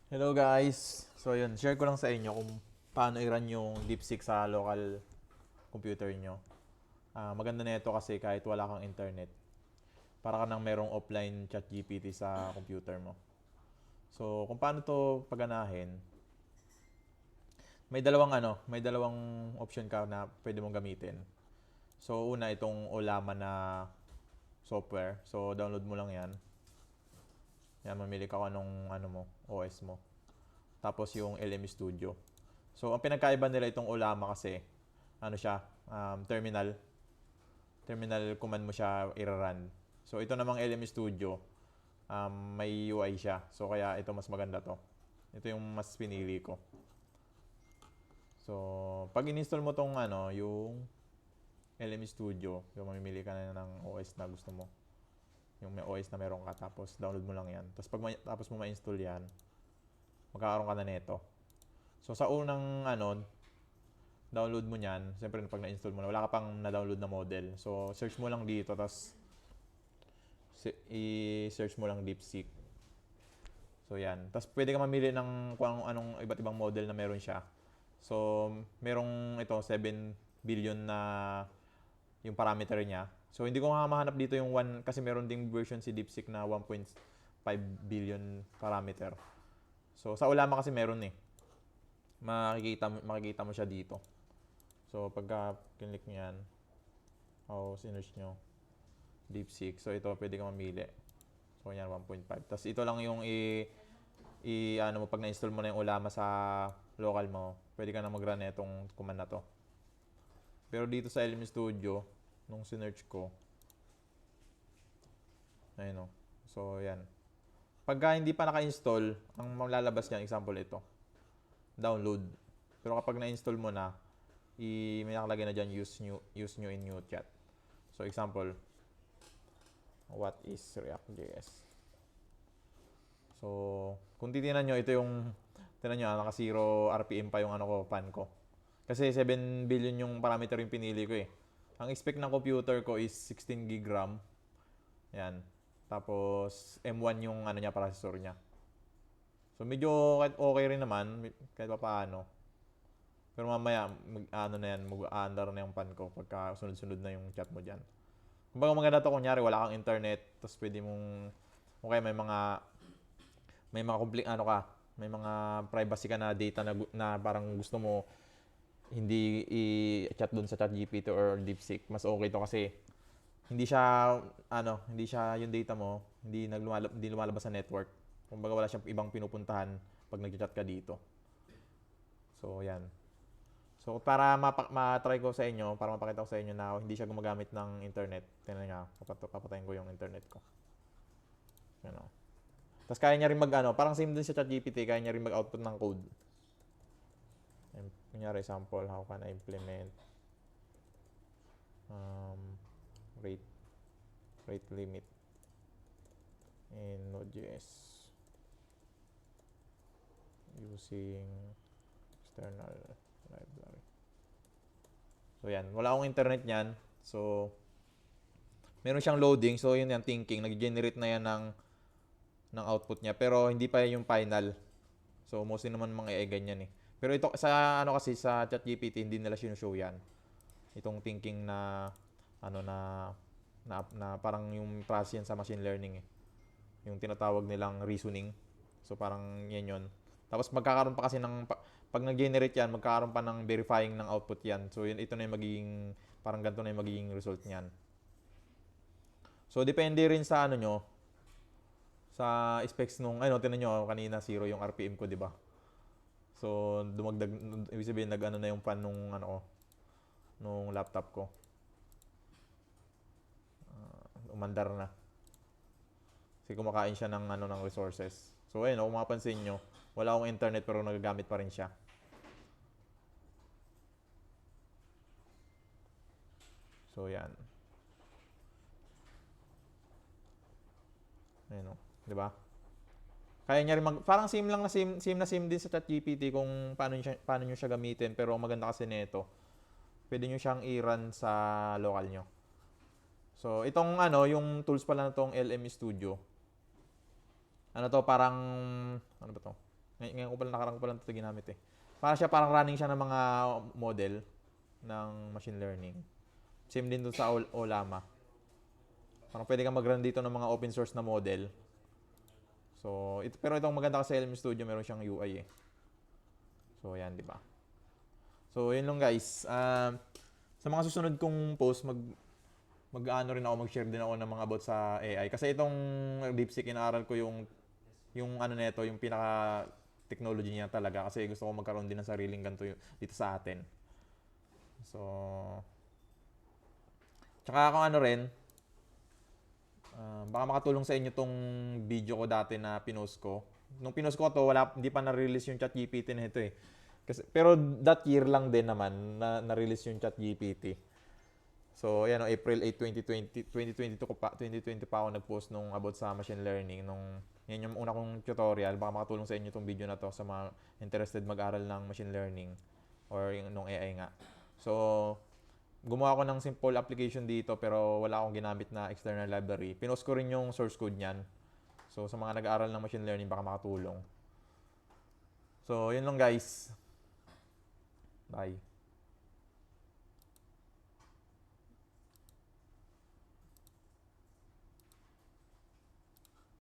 Hello guys! So yun, share ko lang sa inyo kung paano i-run yung DeepSeek sa local computer nyo. Maganda na ito kasi kahit wala kang internet, para ka nang merong offline chat GPT sa computer mo. So kung paano to paganahin, may dalawang option ka na pwede mong gamitin. So una itong Olama na software. So download mo lang yan. Yan, mamili ka kung anong OS mo. Tapos yung LM Studio. So, ang pinagkaiba nila itong Olama kasi, terminal. Terminal command mo siya i-run. So, ito namang LM Studio, may UI siya. So, kaya ito mas maganda to. Ito yung mas pinili ko. So, pag in-install mo tong yung LM Studio, yung mamimili ka na ng OS na gusto mo. Yung may OS na meron ka, tapos download mo lang yan. Tapos tapos mo ma-install yan, magkakaroon ka na nito. So sa unang download mo niyan, siyempre pag na-install mo na, wala ka pang na-download na model. So search mo lang dito, tapos i-search mo lang DeepSeek. So yan. Tapos pwede ka mamili ng kung anong iba't ibang model na meron siya. So merong ito 7 billion na yung parameter niya. So hindi ko nga mahanap dito yung 1 kasi meron ding version si DeepSeek na 1.5 billion parameter. So sa Ulama kasi meron eh. Makikita mo siya dito. So pagka click niyo yan, sinerch nyo DeepSeek. So ito pwede ka mamili. So yan 1.5. Tapos ito lang yung ano mo pag na-install mo na yung Ulama sa local mo, pwede ka na mag-run itong command na to. Pero dito sa LM Studio, nung sinerch ko, ayun o. So yan. Pagka hindi pa naka-install, ang malalabas niyan, example ito, download. Pero kapag na-install mo na, may nakalagay na dyan, use new in new chat. So example, what is React.js? So, kung titingnan nyo, ito yung, tinan nyo, naka 0 RPM pa yung pan ko. Kasi 7 billion yung parameter yung pinili ko eh. Ang expect ng computer ko is 16 gig RAM. Yan. Tapos, M1 yung niya, processor niya. So, medyo okay rin naman, kahit pa paano. Pero mamaya, mag-aandar na yung pan ko pagka sunod-sunod na yung chat mo dyan. Kumbaga maganda to, kunyari, wala kang internet, tapos pwede mong, okay, may mga privacy ka na data na parang gusto mo hindi i-chat doon sa ChatGPT or DeepSeek. Mas okay to kasi hindi siya yung data mo, hindi lumalabas sa network. Kumbaga wala siyang ibang pinupuntahan pag nag-chat ka dito. So, yan. So, para ma-try ko sa inyo, para mapakita ko sa inyo na hindi siya gumagamit ng internet. Tingnan nga, papatayin ko yung internet ko. Yan o. Tapos kaya niya rin parang same din sa ChatGPT, kaya niya rin mag-output ng code. Kunyari, example, how can I implement rate limit in Node.js using external library. So yan, wala akong internet niyan. So meron siyang loading. So yun yan, thinking, nag-generate na yan ng output niya, pero hindi pa yung final. So mostly naman mga ganyan eh. Pero ito sa kasi sa ChatGPT hindi nila sinushow yan. Itong thinking na na parang yung process yan sa machine learning eh. Yung tinatawag nilang reasoning. So parang yan yun. Tapos magkakaroon pa kasi pag nag-generate yan, magkakaroon pa ng verifying ng output yan. So ito na yung magiging, parang ganito na yung magiging result niyan. So depende rin sa nyo, sa specs nung, tinan nyo, kanina 0 yung RPM ko, di ba? So, dumagdag, ibig sabihin, na yung fan nung, nung laptop ko. Umandar na. Kasi kumakain siya ng resources. So, ayun, kung mapapansin nyo, wala akong internet pero nagagamit pa rin siya. So, yan. Ayun, di ba? Kaya niya rin parang same lang na same din sa ChatGPT kung paano niyo siya gamitin, pero ang maganda kasi nito, pwede niyo siyang i-run sa local niyo. So, itong yung tools pala na tong LM Studio. Parang ano ba to? Ngayon ko pala nakarang ko pala ito ginamit eh. Parang running siya ng mga model ng machine learning. Same din dun sa Olama. Parang pwede kang mag-run dito ng mga open source na model. So, pero itong maganda kasi LM Studio, meron siyang UI eh. So, yan, di ba? So, yun lang guys. Sa mga susunod kong post, mag-ano rin ako, mag-share din ako ng mga about sa AI. Kasi itong DeepSeek, inaaral ko yung ano nito, yung pinaka technology niya talaga. Kasi gusto ko magkaroon din ng sariling ganito dito sa atin. So, tsaka kung ano rin, baka makatulong sa inyo tong video ko dati na pinost ko. Nung pinost ko to, hindi pa na-release yung ChatGPT na ito eh. Pero that year lang din naman na-release yung ChatGPT. So, ayan, April 8, 2020 pa ako nag-post nung about sa machine learning. Yan yung una kong tutorial. Baka makatulong sa inyo itong video na to sa mga interested mag-aral ng machine learning or nung AI nga. So, gumawa ko ng simple application dito pero wala akong ginamit na external library. Pinost ko rin yung source code niyan. So, sa mga nag-aaral ng machine learning, baka makatulong. So, yun lang guys. Bye.